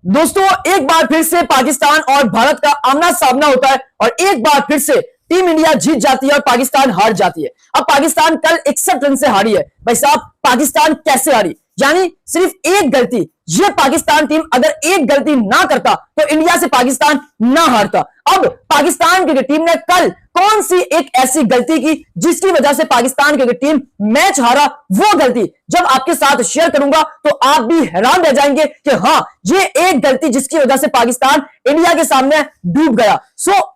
दोस्तों एक बार फिर से पाकिस्तान और भारत का आमना सामना होता है और एक बार फिर से टीम इंडिया जीत जाती है और पाकिस्तान हार जाती है। अब पाकिस्तान कल 61 रन से हारी है। भाई साहब, पाकिस्तान कैसे हारी? यानी सिर्फ एक गलती। ये पाकिस्तान टीम अगर एक गलती ना करता तो इंडिया से पाकिस्तान ना हारता। अब पाकिस्तान क्रिकेट टीम ने कल कौन सी एक ऐसी गलती की जिसकी वजह से पाकिस्तान क्रिकेट टीम मैच हारा, वो गलती जब आपके साथ शेयर करूंगा तो आप भी हैरान रह जाएंगे कि हाँ, ये एक गलती जिसकी वजह से पाकिस्तान इंडिया के सामने डूब गया।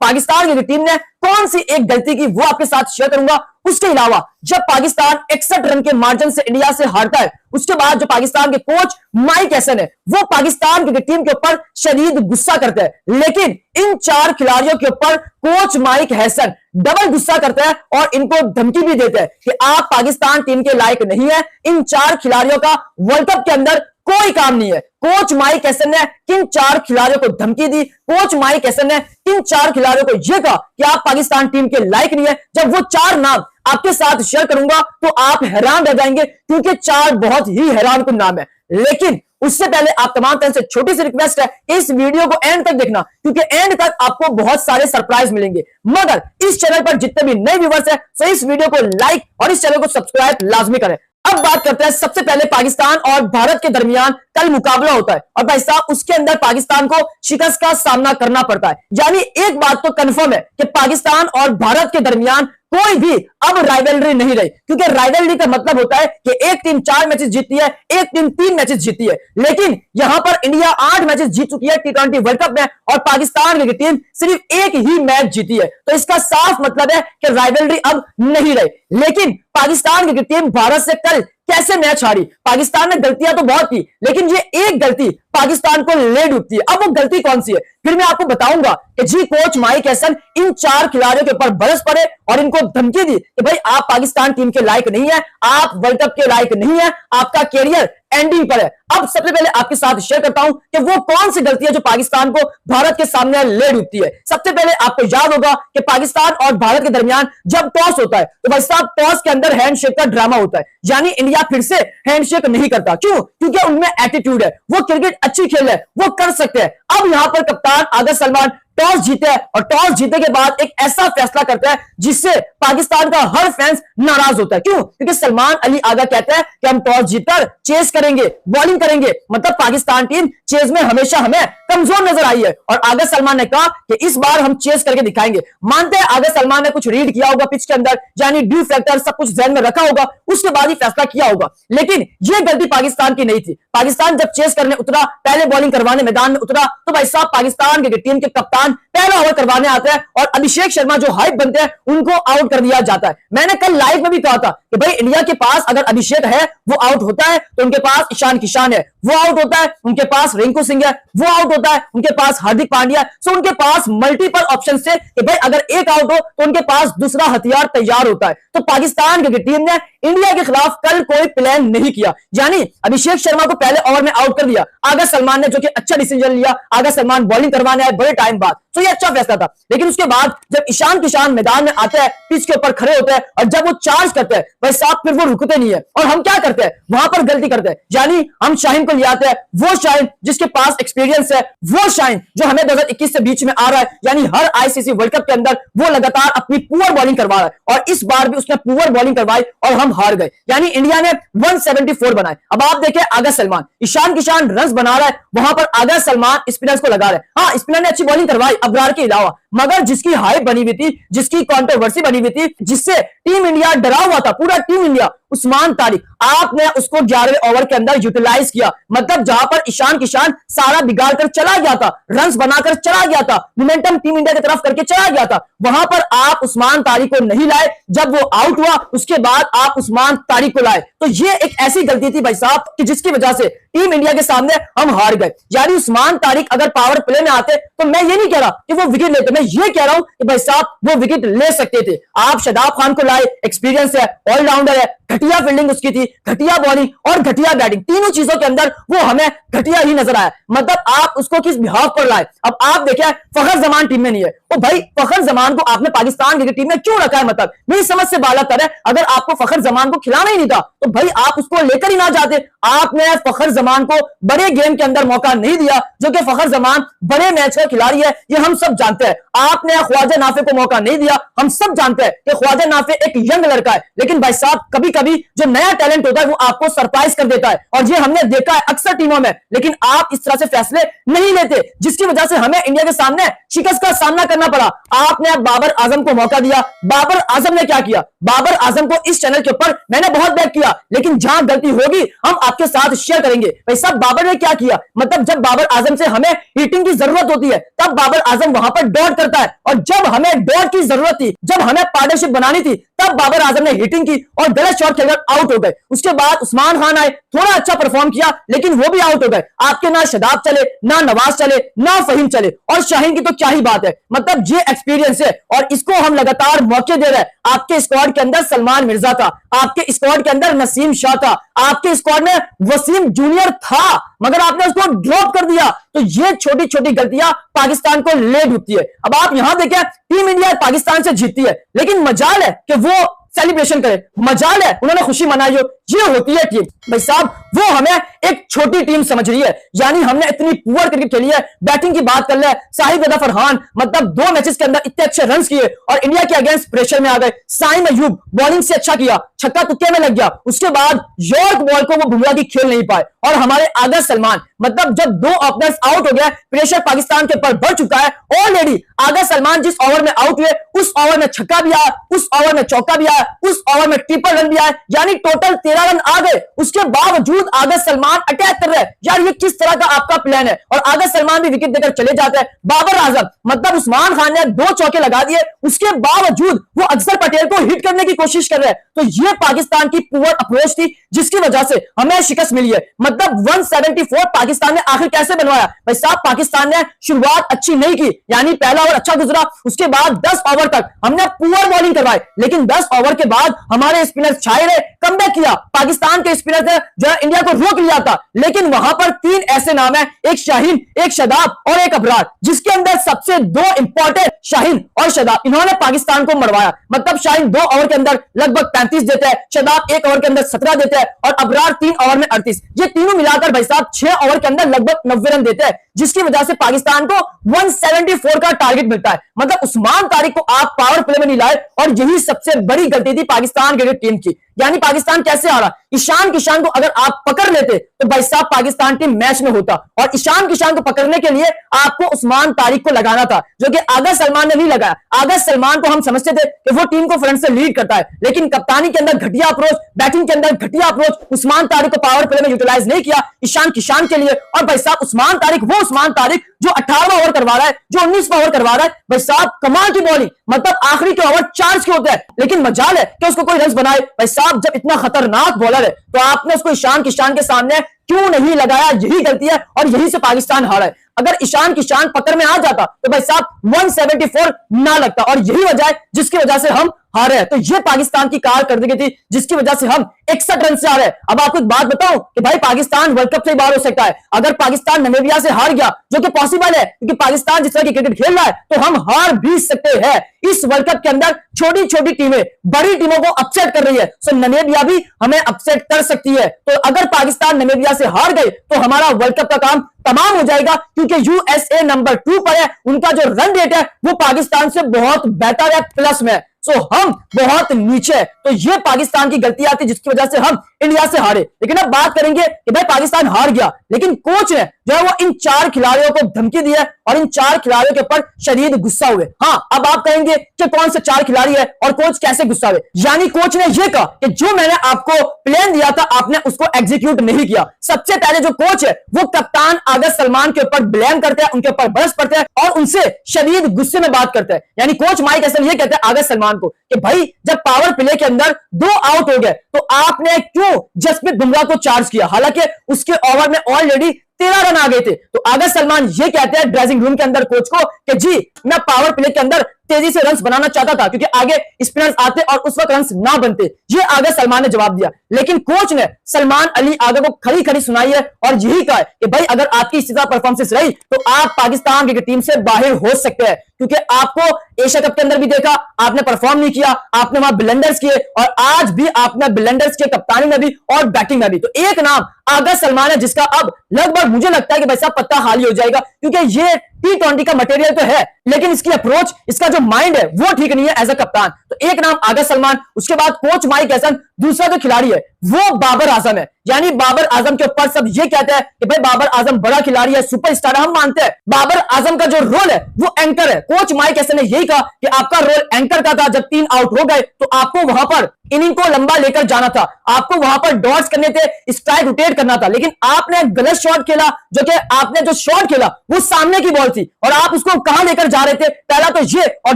पाकिस्तान क्रिकेट टीम ने कौन सी एक गलती की वो आपके साथ शेयर करूंगा। उसके अलावा जब पाकिस्तान 61 रन के मार्जिन से इंडिया से हारता है, उसके बाद जो पाकिस्तान के कोच माइक हैसन है वो पाकिस्तान क्रिकेट टीम के ऊपर शदीद गुस्सा करते हैं, लेकिन इन 4 खिलाड़ियों के ऊपर कोच माइक हैसन डबल गुस्सा करते हैं और इनको धमकी भी देते हैं कि आप पाकिस्तान टीम के लायक नहीं है। इन 4 खिलाड़ियों का वर्ल्ड कप के अंदर कोई काम नहीं है। कोच माइक हैसन ने किन 4 खिलाड़ियों को धमकी दी? कोच माइक हैसन ने किन 4 खिलाड़ियों को यह कहा कि आप पाकिस्तान टीम के लायक नहीं है? जब वो 4 नाम आपके साथ शेयर करूंगा तो आप हैरान रह जाएंगे, क्योंकि 4 बहुत ही हैरान कुन नाम है। लेकिन उससे पहले आप तमाम तरह से छोटी सी रिक्वेस्ट है, इस वीडियो को एंड तक देखना, क्योंकि एंड तक आपको बहुत सारे सरप्राइज मिलेंगे। मगर इस चैनल पर जितने भी नए व्यूवर्स हैं, तो इस वीडियो को लाइक और इस चैनल को सब्सक्राइब लाजमी करें। अब बात करते हैं, सबसे पहले पाकिस्तान और भारत के दरमियान कल मुकाबला होता है और भाई साहब उसके अंदर पाकिस्तान को शिकस्त का सामना करना पड़ता है। यानी एक बात तो कंफर्म है कि पाकिस्तान और भारत के दरमियान कोई भी अब राइवलरी नहीं रही, क्योंकि राइवलरी का मतलब होता है कि एक टीम 4 मैचेस जीतती है, एक टीम 3 मैचेस जीतती है। लेकिन यहां पर इंडिया 8 मैचेस जीत चुकी है T20 वर्ल्ड कप में और पाकिस्तान की टीम सिर्फ एक ही मैच जीती है। तो इसका साफ मतलब है कि राइवलरी अब नहीं रही। लेकिन पाकिस्तान की टीम भारत से कल कैसे मैच हारी? पाकिस्तान ने गलतियां तो बहुत की, लेकिन ये एक गलती पाकिस्तान को ले डूबती है। अब वो गलती कौन सी है फिर मैं आपको बताऊंगा कि जी कोच माइक हैसन इन 4 खिलाड़ियों के ऊपर बरस पड़े और इनको धमकी दी कि भाई आप पाकिस्तान टीम के लायक नहीं है, आप वर्ल्ड कप के लायक नहीं है, आपका कैरियर एंडिंग पर है। अब सबसे पहले आपके साथ शेयर करता हूं कि वो कौन सी गलती है जो पाकिस्तान को भारत के सामने ले डूबती है। सबसे पहले आपको याद होगा कि पाकिस्तान और भारत के दरमियान जब टॉस होता है तो भाई साहब टॉस के अंदर हैंडशेक का ड्रामा होता है। यानी इंडिया फिर से हैंडशेक नहीं करता। क्यों? क्योंकि उनमें एटीट्यूड है, वो क्रिकेट अच्छी खेल है, वो कर सकते हैं। अब यहां पर कप्तान आगा सलमान टॉस जीते हैं और टॉस जीते के बाद एक ऐसा फैसला करता है जिससे पाकिस्तान का हर फैंस नाराज होता है। क्यों? क्योंकि सलमान अली आगा कहते हैं कि हम टॉस जीतकर चेस करेंगे, बॉलिंग करेंगे। मतलब पाकिस्तान टीम चेस में हमेशा हमें कमजोर नजर आई है और आगा सलमान ने कहा कि इस बार हम चेस करके दिखाएंगे। मानते हैं आगा सलमान ने कुछ रीड किया होगा पिच के अंदर, यानी ड्यू फैक्टर सब कुछ ध्यान में रखा होगा, उसके बाद ही फैसला किया होगा। लेकिन यह गलती पाकिस्तान की नहीं थी। पाकिस्तान जब चेस करने उतरा, पहले बॉलिंग करवाने मैदान में उतरा, तो भाई साहब पाकिस्तान की टीम के कप्तान पहला ओवर करवाने आते हैं और अभिषेक शर्मा जो हाइप बनते हैं उनको आउट कर दिया जाता है। मैंने कल लाइव में भी कहा था कि भाई इंडिया के पास अगर अभिषेक है वो आउट होता है, तो उनके पास ईशान किशन है वो आउट होता है, उनके पास रिंकू सिंह है वो आउट होता है, उनके पास हार्दिक पांड्या। सो उनके पास मल्टीपल ऑप्शन से कि भाई अगर एक आउट हो तो उनके पास दूसरा हथियार तैयार होता है। तो पाकिस्तान की टीम ने इंडिया के खिलाफ कल कोई प्लान नहीं किया, यानी अभिषेक शर्मा को पहले ओवर में आउट कर दिया। आगा सलमान ने जो कि अच्छा डिसीजन लिया, आगा सलमान बॉलिंग करवाने आए बड़े टाइम बाद, तो ये अच्छा फैसला था। लेकिन उसके बाद जब ईशान किशन मैदान में आते हैं, पिच के ऊपर खड़े होते हैं और जब वो चार्ज करते हैं भाई साहब फिर वो रुकते नहीं है और हम क्या करते हैं वहां पर गलती करते हैं। यानी हम शाहीन को ले आते हैं, वो शाहीन जिसके पास एक्सपीरियंस है, वो शाहीन जो हमें 2021 से बीच में आ रहा है, यानी हर आईसीसी वर्ल्ड कप के अंदर वो लगातार अपनी पुअर बॉलिंग करवा रहा है और इस बार भी उसने पुअर बॉलिंग करवाई और हम हार गए। यानी इंडिया ने 174 बनाए। अब आप देखें आगा सलमान, ईशान किशन रन बना रहा है, वहां पर आगा सलमान स्पिनर्स को लगा रहा है। हाँ, स्पिनर ने अच्छी बॉलिंग करवाई अबरार के अलावा, मगर जिसकी हाइप बनी हुई थी, जिसकी कंट्रोवर्सी बनी हुई थी, जिससे टीम इंडिया डरा हुआ था, पूरा टीम इंडिया, उस्मान तारिक, आपने उसको 11वें ओवर के अंदर यूटिलाइज किया। मतलब जहां पर ईशान किशन सारा बिगाड़ कर चला गया था, रन्स बनाकर चला गया था, मोमेंटम टीम इंडिया की तरफ करके चला गया था, वहां पर आप उस्मान तारिक को नहीं लाए। जब वो आउट हुआ उसके बाद आप उस्मान तारिक को लाए, तो ये एक ऐसी गलती थी भाई साहब कि जिसकी वजह से टीम इंडिया के सामने हम हार गए। यानी उस्मान तारिक अगर पावर प्ले में आते तो मैं ये नहीं कह रहा कि वो विकेट लेते, मैं ये कह रहा हूं कि भाई साहब वो विकेट ले सकते थे। आप शादाब खान को लाए, एक्सपीरियंस है, ऑलराउंडर है, घटिया फील्डिंग उसकी थी, घटिया बॉलिंग और घटिया बैटिंग, तीनों चीजों के अंदर वो हमें घटिया ही नजर आया। मतलब आप उसको किस बिहाफ पर लाए। अब आप देखिए फखर जमान टीम में नहीं है, ओ भाई फखर जमान को आपने पाकिस्तान क्रिकेट टीम में क्यों रखा है। मतलब मेरी समझ से बाला तर है, अगर आपको फखर जमान को खिलाना ही नहीं था तो भाई आप उसको लेकर ही ना जाते। आपने फखर जमान को बड़े गेम के अंदर मौका नहीं दिया, जो कि फखर जमान बड़े मैच का खिलाड़ी है, ये हम सब जानते हैं। आपने ख्वाजा नाफे को मौका नहीं दिया, हम सब जानते हैं कि ख्वाजा नाफे एक यंग लड़का है, लेकिन भाई साहब कभी कभी जो नया टैलेंट होता है वो आपको सरप्राइज कर देता है, और ये हमने देखा है अक्सर टीमों में। लेकिन आप इस तरह से फैसले नहीं लेते, जिसकी वजह से हमें इंडिया के सामने शिकस्त का सामना करना पड़ा। आपने बाबर आजम को मौका दिया, बाबर आजम ने क्या किया। बाबर आजम को इस चैनल के ऊपर मैंने बहुत बैक किया, लेकिन जहां गलती होगी हम आपके साथ शेयर करेंगे। भाई साहब बाबर ने क्या किया, मतलब जब बाबर आजम से हमें हिटिंग की जरूरत होती है तब बाबर आजम वहां पर डॉट करता है, और जब हमें डॉट की जरूरत थी, जब हमें पार्टनरशिप बनानी थी, तब बाबर आजम ने हिटिंग की और गलत शॉट खेलकर आउट हो गए। उसके बाद उस्मान खान आए, थोड़ा अच्छा परफॉर्म किया, लेकिन वो भी आउट हो गए। आपके ना शदाब चले, ना नवाज चले, ना फहीम चले, और शाहीन की तो क्या ही बात है। मतलब ये एक्सपीरियंस है और इसको हम लगातार मौके दे रहे हैं। आपके स्क्वाड के अंदर सलमान मिर्जा था, आपके स्क्वाड के अंदर नसीम शाह था, आपके स्क्वाड में वसीम जूनियर था, मगर आपने उसको ड्रॉप कर दिया। तो ये छोटी छोटी गलतियां पाकिस्तान को ले डूबती है। अब आप यहां देखें टीम इंडिया पाकिस्तान से जीतती है, लेकिन मजाल है कि वो सेलिब्रेशन करे, मजाल है उन्होंने खुशी मनाई हो। ये होती है टीम। भाई साहब वो हमें एक छोटी टीम समझ रही है, यानी हमने इतनी पुअर क्रिकेट खेली है। बैटिंग की बात कर ले, साहिब रजा फरहान मतलब 2 मैचेस के अंदर इतने अच्छे रन्स किए और इंडिया के अगेंस्ट प्रेशर में आ गए। साइम अयूब बॉलिंग से अच्छा किया, छक्का तुक्के में लग गया, उसके बाद यॉर्क बॉल को वो बुमराह की खेल नहीं पाए। और हमारे आगा सलमान मतलब जब 2 ओपनर्स आउट हो गए, प्रेशर पाकिस्तान के ऊपर बढ़ चुका है ऑलरेडी। आगा सलमान जिस ओवर में आउट हुए उस ओवर में छक्का भी आया, उस ओवर में चौका भी आया, उस ओवर में ट्रिपल रन भी आया, यानी टोटल 13 रन आ गए। उसके बावजूद आगा सलमान अटैक कर रहे हैं। यार ये किस तरह का आपका प्लान है। और आगा सलमान भी विकेट देकर चले जाते हैं। बाबर आजम मतलब उस्मान खान ने 2 चौके लगा दिए, उसके बावजूद वो अक्सर पटेल को हिट करने की कोशिश कर रहे हैं। तो ये पाकिस्तान की पुअर अप्रोच थी, जिसकी वजह से हमें शिकस्त मिली है। मतलब 174 पाकिस्तान ने आखिर कैसे बनवाया। भाई साहब पाकिस्तान ने शुरुआत अच्छी नहीं की, यानी पहला ओवर अच्छा गुजरा, उसके बाद 10 ओवर तक हमने पुअर बॉलिंग करवाई, लेकिन 10 ओवर के बाद हमारे स्पिनर छाए रहे, कमबैक किया। पाकिस्तान के स्पिनर ने जो इंडिया को रोक लिया था, लेकिन वहां पर 3 ऐसे नाम है, एक शाहीन, एक शदाब और एक अबरार, जिसके अंदर सबसे 2 इंपॉर्टेंट शाहीन और शदाब, इन्होंने पाकिस्तान को मरवाया। मतलब शाहीन 2 ओवर के अंदर लगभग 35 देते हैं, शदाब 1 ओवर के अंदर 17 देते हैं और अबरार 3 ओवर में 38। ये तीनों मिलाकर भाई साहब 6 ओवर के अंदर लगभग 90 रन देते हैं, जिसकी वजह से पाकिस्तान को 174 का टारगेट मिलता है। मतलब उस्मान तारिक को आप पावर प्ले में नहीं लाए, और यही सबसे बड़ी गलती थी पाकिस्तान क्रिकेट टीम की। यानी पाकिस्तान कैसे आ रहा, ईशान किशान को अगर आप पकड़ लेते तो भाई साहब पाकिस्तान टीम मैच में होता, और ईशान किशान को पकड़ने के लिए आपको उस्मान तारिक को लगाना था, जो कि आगा सलमान ने नहीं लगाया। आगा सलमान को हम समझते थे कि वो टीम को फ्रंट से लीड करता है, लेकिन कप्तानी के अंदर घटिया अप्रोच, बैटिंग के अंदर घटिया अप्रोच, उस्मान तारिक को पावर प्ले में यूटिलाइज नहीं किया ईशान किशान के लिए। और भाई साहब उस्मान तारिक वो उस्मान तारिक जो 18वां ओवर करवा रहा है, जो 19वां ओवर करवा रहा है, भाई साहब कमाल की बॉलिंग। मतलब आखिरी के ओवर चार्ज के होते हैं, लेकिन मजाल है कि उसको कोई रन बनाए। भाई साहब जब इतना खतरनाक बॉलर है तो आपने उसको ईशान किशान के सामने क्यों नहीं लगाया, यही गलती है और यही से पाकिस्तान हारा है। अगर ईशान किशान पकड़ में आ जाता तो भाई साहब 174 ना लगता, और यही वजह है जिसकी वजह से हम हारे हैं। तो ये पाकिस्तान की कारकर्दगी थी, जिसकी वजह से हम 61 रन से हारे। अब आपको एक बात बताऊं कि भाई पाकिस्तान वर्ल्ड कप से बाहर हो सकता है अगर पाकिस्तान नामीबिया से हार गया, जो कि पॉसिबल है क्योंकि पाकिस्तान जिस तरह की क्रिकेट खेल रहा है, तो हम हार भी सकते हैं। इस वर्ल्ड कप के अंदर छोटी छोटी टीमें बड़ी टीमों को अपसेट कर रही है, सो नामीबिया भी हमें अपसेट कर सकती है। तो अगर पाकिस्तान नामीबिया से हार गए तो हमारा वर्ल्ड कप का काम तमाम हो जाएगा, क्योंकि यूएसए नंबर 2 पर है, उनका जो रन रेट है वो पाकिस्तान से बहुत बेहतर है, प्लस में। सो हम बहुत नीचे है। तो ये पाकिस्तान की गलतियां थी जिसकी वजह से हम इंडिया से हारे। लेकिन अब बात करेंगे कि भाई पाकिस्तान हार गया, लेकिन कोच ने जो है वो इन 4 खिलाड़ियों को धमकी दी है और इन 4 खिलाड़ियों के ऊपर शदीद गुस्सा हुए। हाँ, अब आप कहेंगे कि कौन से 4 खिलाड़ी है और कोच कैसे गुस्सा हुए। यानी कोच ने यह कहा कि जो मैंने आपको प्लान दिया था आपने उसको एग्जीक्यूट नहीं किया। सबसे पहले जो कोच है वो कप्तान आगा सलमान के ऊपर ब्लेम करते हैं, उनके ऊपर बरस पड़ते हैं और उनसे शदीद गुस्से में बात करते हैं। यानी कोच माइक हसन ये कहते हैं आगा सलमान को कि भाई जब पावर प्ले के अंदर 2 आउट हो गए तो आपने क्यों जसप्रीत बुमराह को चार्ज किया, हालांकि उसके ओवर में ऑलरेडी 13 रन आ गए थे। तो आगा सलमान ये कहते हैं ड्रेसिंग रूम के अंदर कोच को कि जी मैं पावर प्ले के अंदर तेजी से रन्स बनाना चाहता था क्योंकि आगे स्पिनर्स आते और उस वक्त रन्स ना बनते। ये आगा सलमान ने जवाब दिया, लेकिन कोच ने सलमान अली आगा को खड़ी खड़ी सुनाई है और यही कहा है कि भाई अगर आपकी इसी तरह परफॉर्मेंस रही तो आप पाकिस्तान क्रिकेट टीम से बाहर हो सकते हैं, क्योंकि आपको एशिया कप के अंदर भी देखा आपने परफॉर्म नहीं किया, आपने वहां ब्लंडर्स किए और आज भी आपने ब्लंडर्स किए कप्तानी में भी और बैटिंग में भी। तो एक नाम आगा सलमान है जिसका अब लगभग मुझे लगता है कि भाई साहब पत्ता हाल ही हो जाएगा, क्योंकि ये T20 का मटेरियल तो है लेकिन इसकी अप्रोच, इसका जो माइंड है वो ठीक नहीं है एज अ कप्तान। तो एक नाम आगा सलमान, उसके बाद कोच माइक हैसन, दूसरा जो खिलाड़ी है वो बाबर आजम है। यानी बाबर आजम के ऊपर सब ये कहते हैं कि भाई बाबर आजम बड़ा खिलाड़ी है, सुपरस्टार, हम मानते हैं। बाबर आजम का जो रोल है वो एंकर है। कोच माइक हैसन ने यही कहा कि आपका रोल एंकर का था, जब 3 आउट हो गए तो आपको वहां पर इनिंग को लंबा लेकर जाना था, आपको वहां पर डॉट्स करने थे, स्ट्राइक रोटेट करना था, लेकिन आपने गलत शॉट खेला। जो कि आपने जो शॉट खेला वो सामने की बॉल थी और आप उसको कहां लेकर जा रहे थे, पहला तो ये, और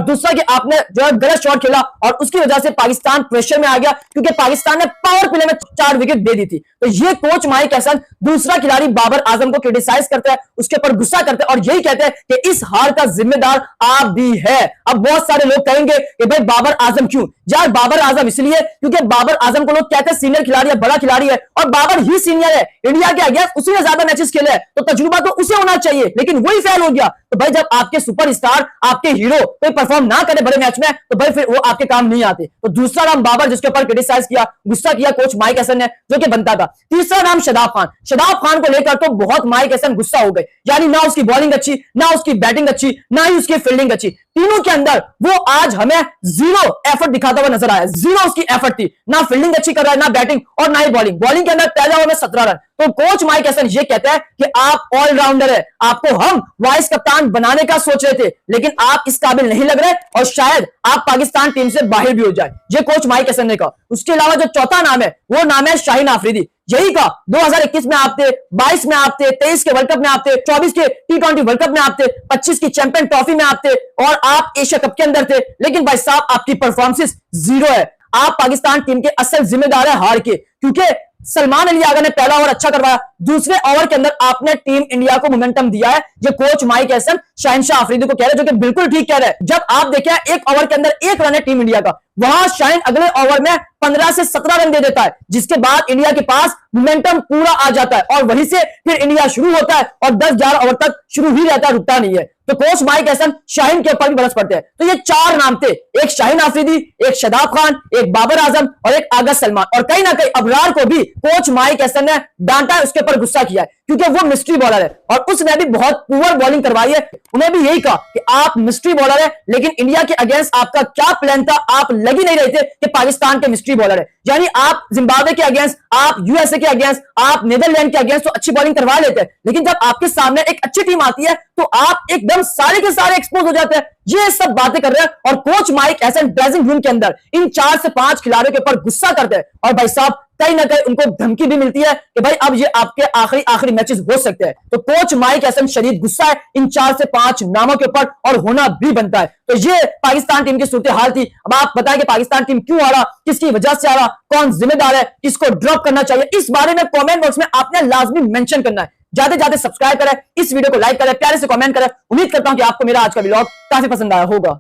दूसरा कि आपने जो है गलत शॉट खेला और उसकी वजह से पाकिस्तान प्रेशर में आ गया क्योंकि पाकिस्तान ने पावर प्ले में 4 विकेट दे दी थी। तो ये कोच माइक हैसन दूसरा खिलाड़ी बाबर आजम को क्रिटिसाइज करते हैं, उसके ऊपर गुस्सा करते हैं और यही कहते हैं कि इस हार का जिम्मेदार आप भी है। अब बहुत सारे लोग कहेंगे कि भाई बाबर आजम क्यों? यार बाबर आजम इसलिए क्योंकि बाबर आजम को लोग कहते हैं सीनियर खिलाड़ी है, बड़ा खिलाड़ी है, और बाबर ही सीनियर है। इंडिया के अगेंस्ट उसी ने ज्यादा मैचेस खेले हैं तो तजुर्बा तो उसे होना चाहिए, लेकिन वही फेल हो गया। तो भाई जब आपके सुपरस्टार, आपके हीरो कोई परफॉर्म ना करे बड़े मैच में तो भाई फिर वो आपके काम नहीं आते। तो दूसरा नाम बाबर जिसके ऊपर क्रिटिसाइज किया, गुस्सा किया कोच माइक हैसन ने, जो कि बनता था। तीसरा नाम शादाब खान। शादाब खान को लेकर तो बहुत माइक हैसन गुस्सा हो गए, यानी ना उसकी बॉलिंग अच्छी, ना उसकी बैटिंग अच्छी, ना ही उसकी फील्डिंग अच्छी, तीनों के अंदर वो आज हमें जीरो एफर्ट दिखाता हुआ नजर आया। जीरो उसकी एफर्ट थी, ना फील्डिंग अच्छी कर रहा है, ना बैटिंग और ना ही बॉलिंग। बॉलिंग के अंदर पहले ओवर में 17 रन। तो कोच माइक हैसन ये कहते हैं कि आप ऑलराउंडर है, आपको हम वाइस कप्तान बनाने का सोच रहे थे लेकिन आप इस काबिल नहीं लग रहे और शायद आप पाकिस्तान टीम से बाहर भी हो जाए, ये कोच माइक हैसन ने कहा। उसके अलावा जो चौथा नाम है वो नाम है शाहीन आफरीदी। यही कहा 2021 में आप थे, 22 में आप थे, 23 के वर्ल्ड कप में आप थे, 24 के T20 वर्ल्ड कप में आप थे, 25 की चैंपियन ट्रॉफी में आप थे और आप एशिया कप के अंदर थे, लेकिन भाई साहब आपकी परफॉर्मेंस जीरो है। आप पाकिस्तान टीम के असल जिम्मेदार है हार के, क्योंकि सलमान अली आगा ने पहला ओवर अच्छा करवाया, दूसरे ओवर के अंदर आपने टीम इंडिया को मोमेंटम दिया है। ये कोच माइक हैसन शहनशाह आफरीदी को कह रहे हैं, जो कि बिल्कुल ठीक कह रहे हैं। जब आप देखें एक ओवर के अंदर 1 रन है टीम इंडिया का, वहां शाहीन अगले ओवर में 15 से 17 रन दे देता है, जिसके बाद इंडिया के पास मोमेंटम पूरा आ जाता है और वहीं से फिर इंडिया शुरू होता है और 10-11 ओवर तक शुरू ही रहता है, रुकता नहीं है। तो कोच माइक हैसन शाहीन के ऊपर भी बरस पड़ते हैं। तो ये 4 नाम थे, एक शाहीन आफरीदी, एक शादाब खान, एक बाबर आजम और एक आगा सलमान। और कहीं ना कहीं अबरार को भी कोच माइक हैसन ने डांटा है, उसके ऊपर गुस्सा किया है क्योंकि वो मिस्ट्री बॉलर है और उसने भी बहुत पुअर बॉलिंग करवाई है। उन्हें भी यही कहा कि आप मिस्ट्री बॉलर है, लेकिन इंडिया के अगेंस्ट आपका क्या प्लान था, आप लग ही नहीं रहे थे कि पाकिस्तान के मिस्ट्री बॉलर है। यानी आप जिम्बाब्वे के अगेंस्ट, आप यूएसए के अगेंस्ट, आप नीदरलैंड के अगेंस्ट तो अच्छी बॉलिंग करवा लेते हैं, लेकिन जब आपके सामने एक अच्छी टीम आती है तो आप एकदम सारे के सारे एक्सपोज हो जाते हैं। ये सब बातें कर रहे हैं और coach mic Hesson dressing room के अंदर इन 4 से 5 खिलाड़ियों के ऊपर गुस्सा करते हैं और भाई साहब कहीं ना कहीं उनको धमकी भी मिलती है कि भाई अब ये आपके आखिरी मैचेस हो सकते हैं। तो कोच माइक हैसन शदीद गुस्सा है इन 4 से 5 नामों के ऊपर और होना भी बनता है। तो ये पाकिस्तान टीम की सूरत हाल थी। अब आप बताएं कि पाकिस्तान टीम क्यों हारा, किसकी वजह से हारा, कौन जिम्मेदार है, किसको ड्रॉप करना चाहिए, इस बारे में कमेंट बॉक्स में आपने लाजमी मेंशन करना है। ज्यादा सब्सक्राइब करें, इस वीडियो को लाइक करें, प्यारे से कमेंट करें। उम्मीद करता हूं कि आपको मेरा आज का व्लॉग काफी पसंद आया होगा।